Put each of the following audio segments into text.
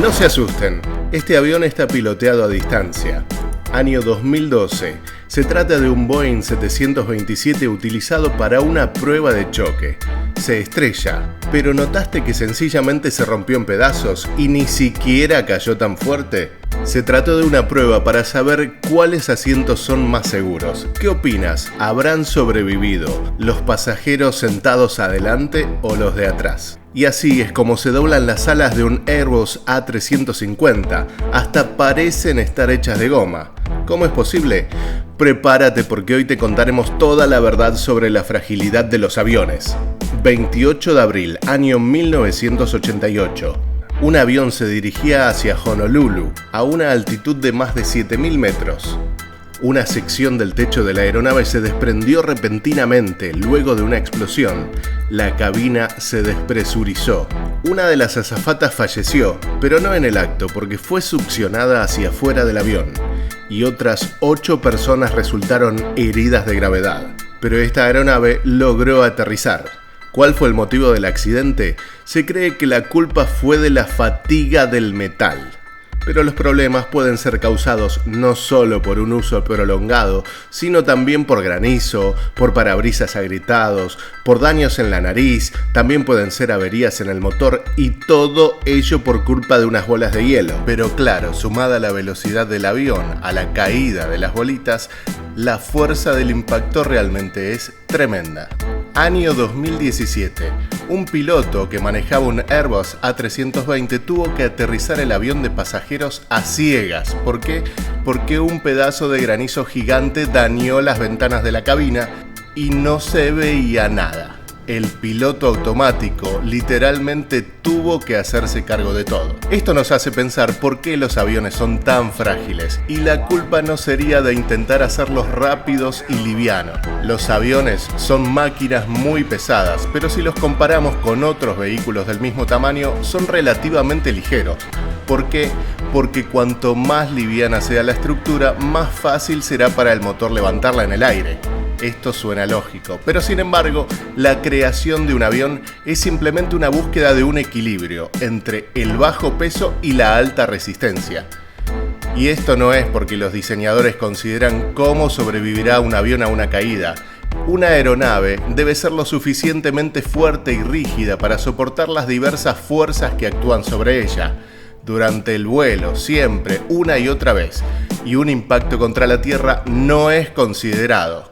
No se asusten, este avión está piloteado a distancia. Año 2012. Se trata de un Boeing 727 utilizado para una prueba de choque. Se estrella, pero ¿notaste que sencillamente se rompió en pedazos y ni siquiera cayó tan fuerte? Se trató de una prueba para saber cuáles asientos son más seguros. ¿Qué opinas? ¿Habrán sobrevivido los pasajeros sentados adelante o los de atrás? Y así es como se doblan las alas de un Airbus A350, hasta parecen estar hechas de goma. ¿Cómo es posible? Prepárate porque hoy te contaremos toda la verdad sobre la fragilidad de los aviones. 28 de abril, año 1988. Un avión se dirigía hacia Honolulu, a una altitud de más de 7.000 metros. Una sección del techo de la aeronave se desprendió repentinamente luego de una explosión. La cabina se despresurizó. Una de las azafatas falleció, pero no en el acto porque fue succionada hacia afuera del avión. Y otras 8 personas resultaron heridas de gravedad. Pero esta aeronave logró aterrizar. ¿Cuál fue el motivo del accidente? Se cree que la culpa fue de la fatiga del metal. Pero los problemas pueden ser causados no solo por un uso prolongado, sino también por granizo, por parabrisas agrietados, por daños en la nariz, también pueden ser averías en el motor y todo ello por culpa de unas bolas de hielo. Pero claro, sumada a la velocidad del avión, a la caída de las bolitas, la fuerza del impacto realmente es tremenda. Año 2017. Un piloto que manejaba un Airbus A320 tuvo que aterrizar el avión de pasajeros a ciegas. ¿Por qué? Porque un pedazo de granizo gigante dañó las ventanas de la cabina y no se veía nada. El piloto automático literalmente tuvo que hacerse cargo de todo. Esto nos hace pensar por qué los aviones son tan frágiles y la culpa no sería de intentar hacerlos rápidos y livianos. Los aviones son máquinas muy pesadas, pero si los comparamos con otros vehículos del mismo tamaño, son relativamente ligeros. ¿Por qué? Porque cuanto más liviana sea la estructura, más fácil será para el motor levantarla en el aire. Esto suena lógico, pero sin embargo, la creación de un avión es simplemente una búsqueda de un equilibrio entre el bajo peso y la alta resistencia. Y esto no es porque los diseñadores consideran cómo sobrevivirá un avión a una caída. Una aeronave debe ser lo suficientemente fuerte y rígida para soportar las diversas fuerzas que actúan sobre ella. Durante el vuelo, siempre, una y otra vez, y un impacto contra la tierra no es considerado.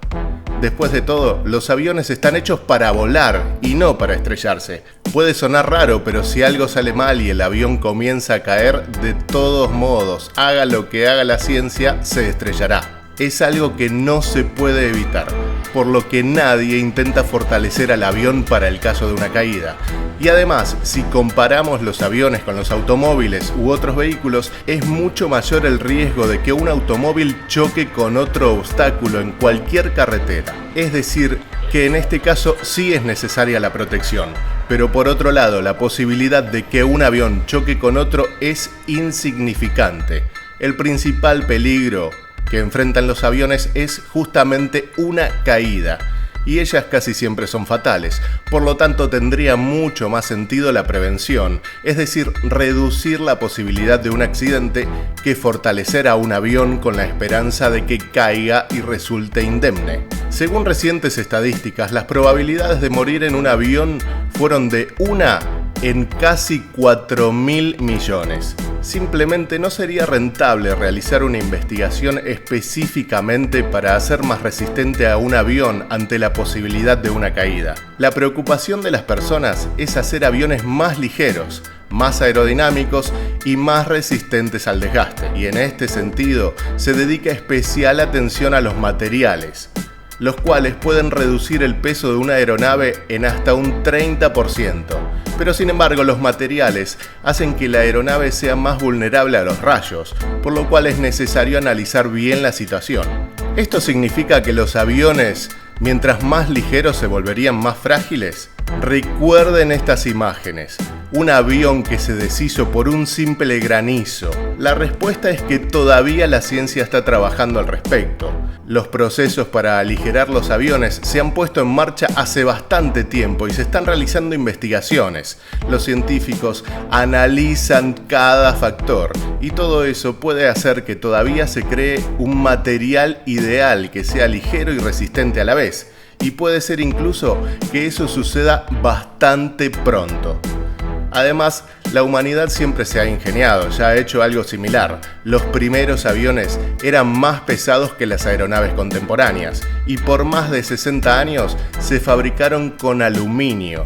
Después de todo, los aviones están hechos para volar y no para estrellarse. Puede sonar raro, pero si algo sale mal y el avión comienza a caer, de todos modos, haga lo que haga la ciencia, se estrellará. Es algo que no se puede evitar, por lo que nadie intenta fortalecer al avión para el caso de una caída. Y además, si comparamos los aviones con los automóviles u otros vehículos, es mucho mayor el riesgo de que un automóvil choque con otro obstáculo en cualquier carretera. Es decir, que en este caso sí es necesaria la protección. Pero por otro lado, la posibilidad de que un avión choque con otro es insignificante. El principal peligro que enfrentan los aviones es justamente una caída, y ellas casi siempre son fatales. Por lo tanto, tendría mucho más sentido la prevención, es decir, reducir la posibilidad de un accidente que fortalecer a un avión con la esperanza de que caiga y resulte indemne. Según recientes estadísticas, las probabilidades de morir en un avión fueron de 1 en casi 4.000 millones. Simplemente no sería rentable realizar una investigación específicamente para hacer más resistente a un avión ante la posibilidad de una caída. La preocupación de las personas es hacer aviones más ligeros, más aerodinámicos y más resistentes al desgaste. Y en este sentido, se dedica especial atención a los materiales, los cuales pueden reducir el peso de una aeronave en hasta un 30%. Pero sin embargo, los materiales hacen que la aeronave sea más vulnerable a los rayos, por lo cual es necesario analizar bien la situación. ¿Esto significa que los aviones, mientras más ligeros, se volverían más frágiles? Recuerden estas imágenes. Un avión que se deshizo por un simple granizo La respuesta es que todavía la ciencia está trabajando al respecto. Los procesos para aligerar los aviones se han puesto en marcha hace bastante tiempo y se están realizando investigaciones. Los científicos analizan cada factor y todo eso puede hacer que todavía se cree un material ideal que sea ligero y resistente a la vez. Y puede ser incluso que eso suceda bastante pronto. Además, la humanidad siempre se ha ingeniado, ya ha hecho algo similar. Los primeros aviones eran más pesados que las aeronaves contemporáneas y por más de 60 años se fabricaron con aluminio,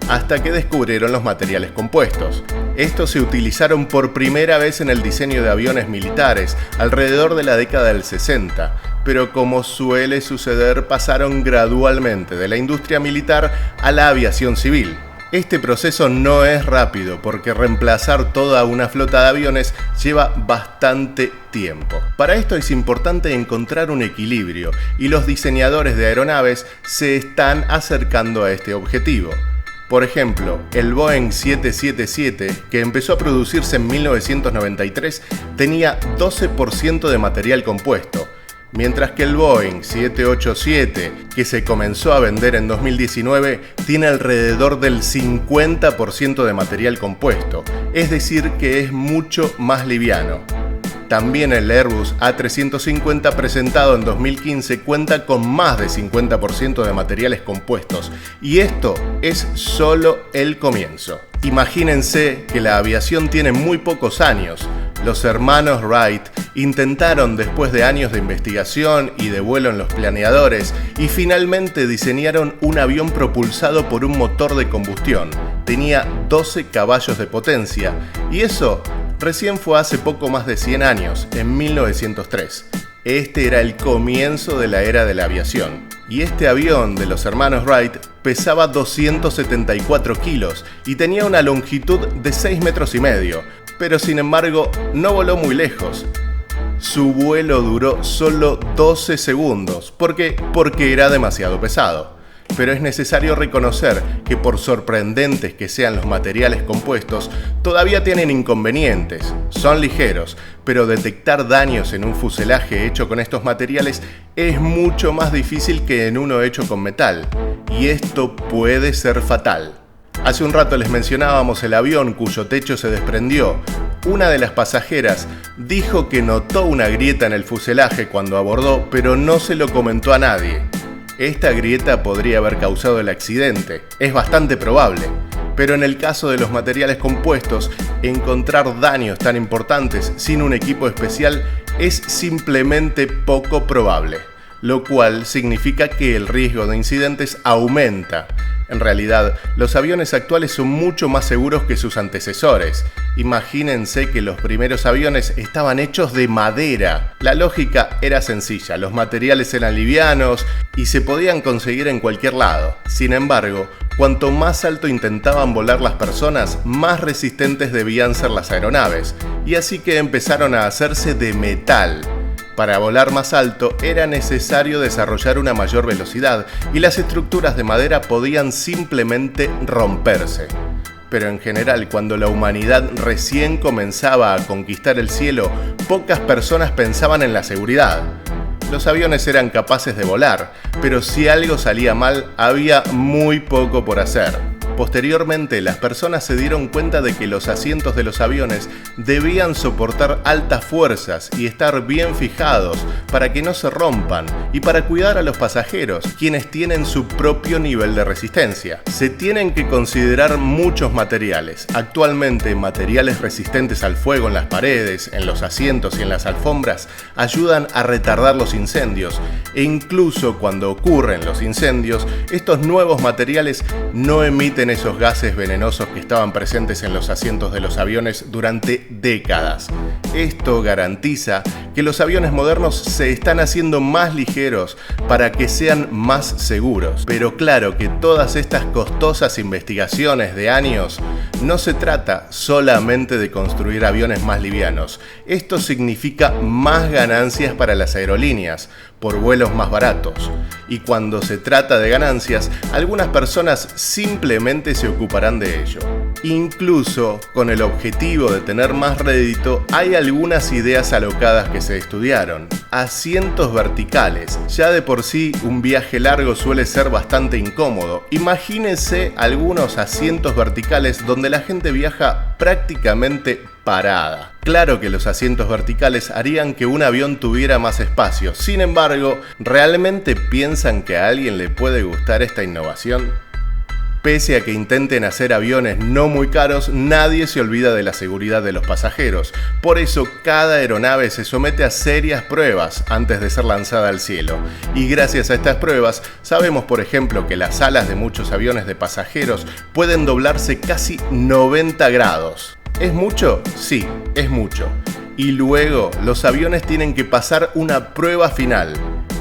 hasta que descubrieron los materiales compuestos. Estos se utilizaron por primera vez en el diseño de aviones militares alrededor de la década del 60, pero como suele suceder, pasaron gradualmente de la industria militar a la aviación civil. Este proceso no es rápido porque reemplazar toda una flota de aviones lleva bastante tiempo. Para esto es importante encontrar un equilibrio y los diseñadores de aeronaves se están acercando a este objetivo. Por ejemplo, el Boeing 777, que empezó a producirse en 1993, tenía 12% de material compuesto, mientras que el Boeing 787, que se comenzó a vender en 2019, tiene alrededor del 50% de material compuesto, es decir que es mucho más liviano. También el Airbus A350 presentado en 2015 cuenta con más de 50% de materiales compuestos y esto es solo el comienzo. Imagínense que la aviación tiene muy pocos años. Los hermanos Wright intentaron, después de años de investigación y de vuelo en los planeadores, y finalmente diseñaron un avión propulsado por un motor de combustión. Tenía 12 caballos de potencia y eso recién fue hace poco más de 100 años, en 1903. Este era el comienzo de la era de la aviación. Y este avión de los hermanos Wright pesaba 274 kilos y tenía una longitud de 6,5 metros, pero sin embargo no voló muy lejos. Su vuelo duró solo 12 segundos. ¿Por qué? Porque era demasiado pesado. Pero es necesario reconocer que por sorprendentes que sean los materiales compuestos, todavía tienen inconvenientes. Son ligeros, pero detectar daños en un fuselaje hecho con estos materiales es mucho más difícil que en uno hecho con metal. Y esto puede ser fatal. Hace un rato les mencionábamos el avión cuyo techo se desprendió. Una de las pasajeras dijo que notó una grieta en el fuselaje cuando abordó, pero no se lo comentó a nadie. Esta grieta podría haber causado el accidente, es bastante probable, pero en el caso de los materiales compuestos, encontrar daños tan importantes sin un equipo especial es simplemente poco probable, lo cual significa que el riesgo de incidentes aumenta. En realidad, los aviones actuales son mucho más seguros que sus antecesores. Imagínense que los primeros aviones estaban hechos de madera. La lógica era sencilla, los materiales eran livianos y se podían conseguir en cualquier lado. Sin embargo, cuanto más alto intentaban volar las personas, más resistentes debían ser las aeronaves, y así que empezaron a hacerse de metal. Para volar más alto era necesario desarrollar una mayor velocidad y las estructuras de madera podían simplemente romperse. Pero en general, cuando la humanidad recién comenzaba a conquistar el cielo, pocas personas pensaban en la seguridad. Los aviones eran capaces de volar, pero si algo salía mal, había muy poco por hacer. Posteriormente, las personas se dieron cuenta de que los asientos de los aviones debían soportar altas fuerzas y estar bien fijados para que no se rompan y para cuidar a los pasajeros, quienes tienen su propio nivel de resistencia. Se tienen que considerar muchos materiales. Actualmente, materiales resistentes al fuego en las paredes, en los asientos y en las alfombras ayudan a retardar los incendios, e incluso cuando ocurren los incendios, estos nuevos materiales no emiten esos gases venenosos que estaban presentes en los asientos de los aviones durante décadas. Esto garantiza que los aviones modernos se están haciendo más ligeros para que sean más seguros. Pero claro que todas estas costosas investigaciones de años no se trata solamente de construir aviones más livianos. Esto significa más ganancias para las aerolíneas por vuelos más baratos. Y cuando se trata de ganancias, algunas personas simplemente se ocuparán de ello. Incluso con el objetivo de tener más rédito, hay algunas ideas alocadas que se estudiaron. Asientos verticales. Ya de por sí un viaje largo suele ser bastante incómodo. Imagínense algunos asientos verticales donde la gente viaja prácticamente parada. Claro que los asientos verticales harían que un avión tuviera más espacio. Sin embargo, ¿realmente piensan que a alguien le puede gustar esta innovación? Pese a que intenten hacer aviones no muy caros, nadie se olvida de la seguridad de los pasajeros. Por eso, cada aeronave se somete a serias pruebas antes de ser lanzada al cielo. Y gracias a estas pruebas, sabemos por ejemplo que las alas de muchos aviones de pasajeros pueden doblarse casi 90 grados. ¿Es mucho? Sí, es mucho. Y luego, los aviones tienen que pasar una prueba final.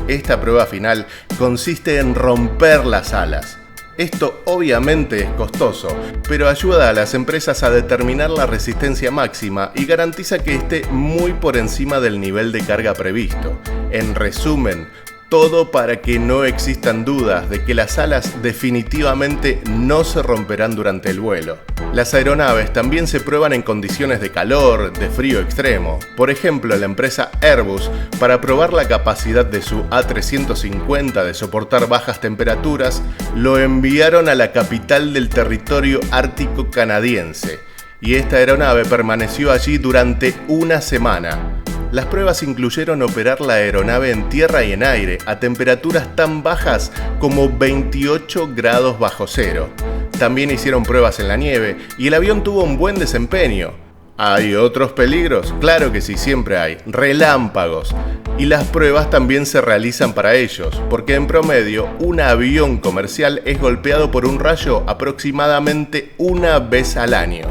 Esta prueba final consiste en romper las alas. Esto obviamente es costoso, pero ayuda a las empresas a determinar la resistencia máxima y garantiza que esté muy por encima del nivel de carga previsto. En resumen, todo para que no existan dudas de que las alas definitivamente no se romperán durante el vuelo. Las aeronaves también se prueban en condiciones de calor, de frío extremo. Por ejemplo, la empresa Airbus, para probar la capacidad de su A350 de soportar bajas temperaturas, lo enviaron a la capital del territorio ártico canadiense. Y esta aeronave permaneció allí durante una semana. Las pruebas incluyeron operar la aeronave en tierra y en aire a temperaturas tan bajas como 28 grados bajo cero. También hicieron pruebas en la nieve y el avión tuvo un buen desempeño. ¿Hay otros peligros? Claro que sí, siempre hay. Relámpagos. Y las pruebas también se realizan para ellos, porque en promedio un avión comercial es golpeado por un rayo aproximadamente una vez al año.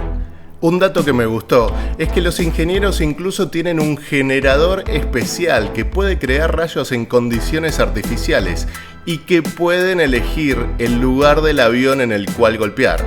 Un dato que me gustó es que los ingenieros incluso tienen un generador especial que puede crear rayos en condiciones artificiales y que pueden elegir el lugar del avión en el cual golpear.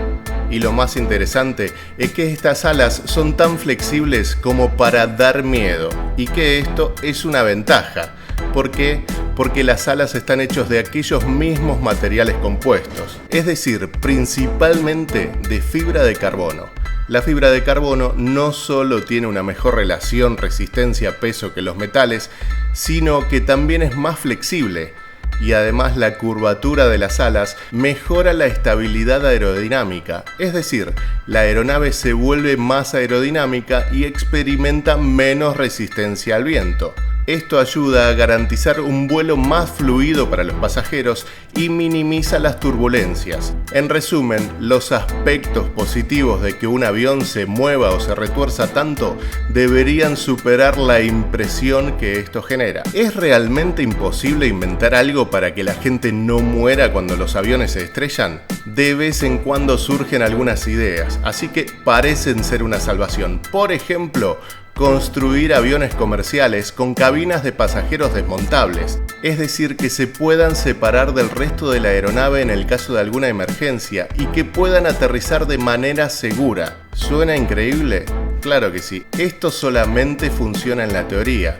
Y lo más interesante es que estas alas son tan flexibles como para dar miedo y que esto es una ventaja. ¿Por qué? Porque las alas están hechas de aquellos mismos materiales compuestos, es decir, principalmente de fibra de carbono. La fibra de carbono no solo tiene una mejor relación resistencia-peso que los metales, sino que también es más flexible y además la curvatura de las alas mejora la estabilidad aerodinámica, es decir, la aeronave se vuelve más aerodinámica y experimenta menos resistencia al viento. Esto ayuda a garantizar un vuelo más fluido para los pasajeros y minimiza las turbulencias. En resumen, los aspectos positivos de que un avión se mueva o se retuerza tanto deberían superar la impresión que esto genera. ¿Es realmente imposible inventar algo para que la gente no muera cuando los aviones se estrellan? De vez en cuando surgen algunas ideas, así que parecen ser una salvación. Por ejemplo, construir aviones comerciales con cabinas de pasajeros desmontables, es decir, que se puedan separar del resto de la aeronave en el caso de alguna emergencia y que puedan aterrizar de manera segura. ¿Suena increíble? Claro que sí. Esto solamente funciona en la teoría.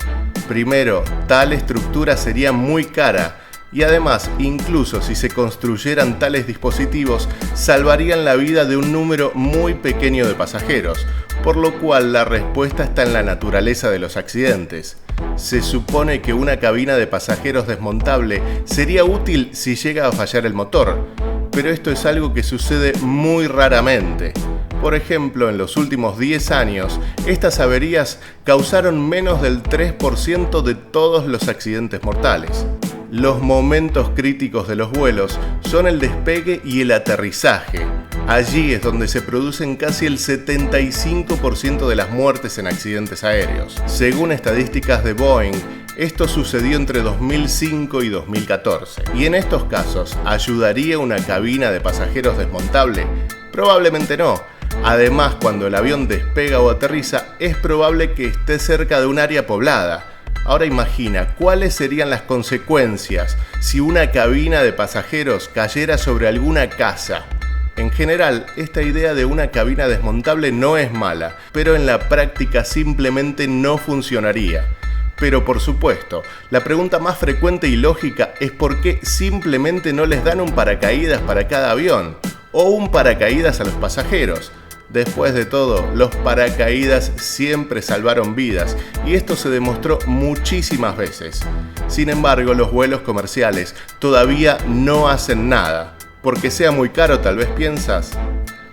Primero, tal estructura sería muy cara. Y además, incluso si se construyeran tales dispositivos, salvarían la vida de un número muy pequeño de pasajeros, por lo cual la respuesta está en la naturaleza de los accidentes. Se supone que una cabina de pasajeros desmontable sería útil si llega a fallar el motor, pero esto es algo que sucede muy raramente. Por ejemplo, en los últimos 10 años, estas averías causaron menos del 3% de todos los accidentes mortales. Los momentos críticos de los vuelos son el despegue y el aterrizaje. Allí es donde se producen casi el 75% de las muertes en accidentes aéreos. Según estadísticas de Boeing, esto sucedió entre 2005 y 2014. ¿Y en estos casos ayudaría una cabina de pasajeros desmontable? Probablemente no. Además, cuando el avión despega o aterriza, es probable que esté cerca de un área poblada. Ahora imagina, ¿cuáles serían las consecuencias si una cabina de pasajeros cayera sobre alguna casa? En general, esta idea de una cabina desmontable no es mala, pero en la práctica simplemente no funcionaría. Pero por supuesto, la pregunta más frecuente y lógica es por qué simplemente no les dan un paracaídas para cada avión, o un paracaídas a los pasajeros. Después de todo, los paracaídas siempre salvaron vidas y esto se demostró muchísimas veces. Sin embargo, los vuelos comerciales todavía no hacen nada. ¿Porque sea muy caro, tal vez piensas?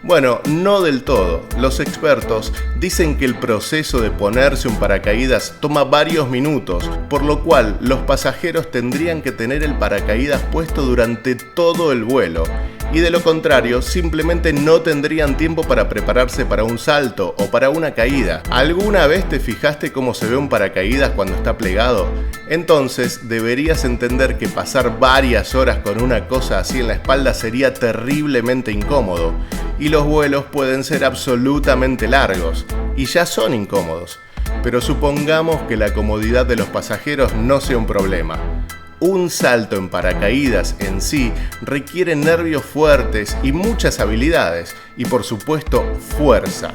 Bueno, no del todo. Los expertos dicen que el proceso de ponerse un paracaídas toma varios minutos, por lo cual los pasajeros tendrían que tener el paracaídas puesto durante todo el vuelo. Y de lo contrario, simplemente no tendrían tiempo para prepararse para un salto o para una caída. ¿Alguna vez te fijaste cómo se ve un paracaídas cuando está plegado? Entonces, deberías entender que pasar varias horas con una cosa así en la espalda sería terriblemente incómodo. Y los vuelos pueden ser absolutamente largos, y ya son incómodos. Pero supongamos que la comodidad de los pasajeros no sea un problema. Un salto en paracaídas en sí requiere nervios fuertes y muchas habilidades, y por supuesto fuerza.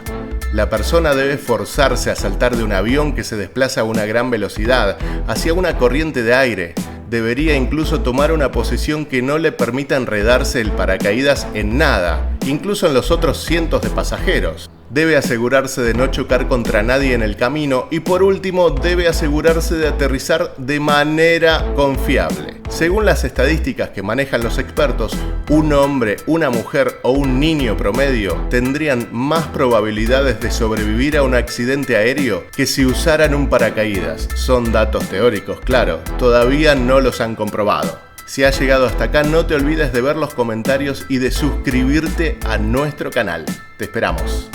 La persona debe forzarse a saltar de un avión que se desplaza a una gran velocidad hacia una corriente de aire. Debería incluso tomar una posición que no le permita enredarse el paracaídas en nada, incluso en los otros cientos de pasajeros. Debe asegurarse de no chocar contra nadie en el camino y por último debe asegurarse de aterrizar de manera confiable. Según las estadísticas que manejan los expertos, un hombre, una mujer o un niño promedio tendrían más probabilidades de sobrevivir a un accidente aéreo que si usaran un paracaídas. Son datos teóricos, claro, todavía no los han comprobado. Si has llegado hasta acá, no te olvides de ver los comentarios y de suscribirte a nuestro canal. Te esperamos.